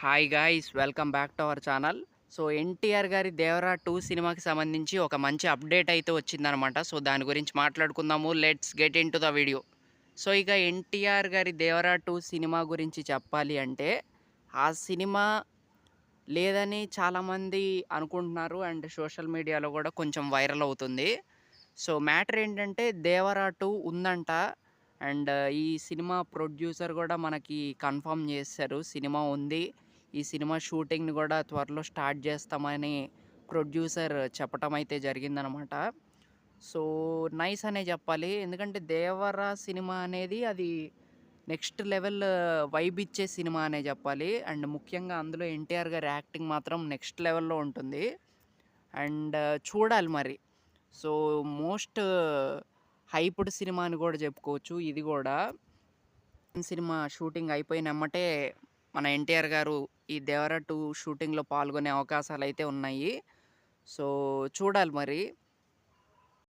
Hi guys welcome back to our channel. So, 'NTR' గారి 'దేవరా 2' సినిమాకి సంబంధించి ఒక మంచి అప్డేట్ అయితే వచ్చిందనమాట. సో, దాని గురించి మాట్లాడుకుందాము. Let's get into the video. So, ఇక 'ఎన్టీఆర్' గారి 'దేవరా 2' సినిమా గురించి చెప్పాలి అంటే, ఆ సినిమా లేదని చాలామంది అనుకుంటున్నారు. అండ్ సోషల్ మీడియాలో గూడా కొంచెం వైరల్ అవుతుంది. సో, మ్యాటర్ ఏంటంటే 'దేవరా 2' ఉందంట. అండ్ ఈ సినిమా ప్రొడ్యూసర్ గూడా మనకి కన్ఫర్మ్ జేసేసారు. సినిమా ఉంది. ఈ సినిమా షూటింగ్‌ని గూడా త్వరలో స్టార్ట్ జేస్తామని ప్రొడ్యూసర్ చెప్పటం అయితే జరిగిందనమాట. సో, నైస్ అనే జెప్పాలి. ఎందుకంటే 'దేవర' సినిమా అనేది అది నెక్స్ట్ లెవెల్ వైబ్ ఇచ్చే సినిమా అనే జెప్పాలి. అండ్ ముఖ్యంగా అందులో 'ఎన్టీఆర్' గారి యాక్టింగ్ మాత్రం నెక్స్ట్ లెవెల్‌లో ఉంటుంది. అండ్ చూడాలి మరి. సో, మోస్ట్ హైప్డ్ సినిమా అని గూడా జెప్పుకోవచ్చు ఇది గూడా. సినిమా షూటింగ్ అయిపోయినెమ్మటే మన 'ఎన్టీఆర్' గారు ఈ 'దేవర 2' షూటింగ్‌లో పాల్గొనే అవకాశాలైతే ఉన్నాయి. సో, చూడాలి మరి.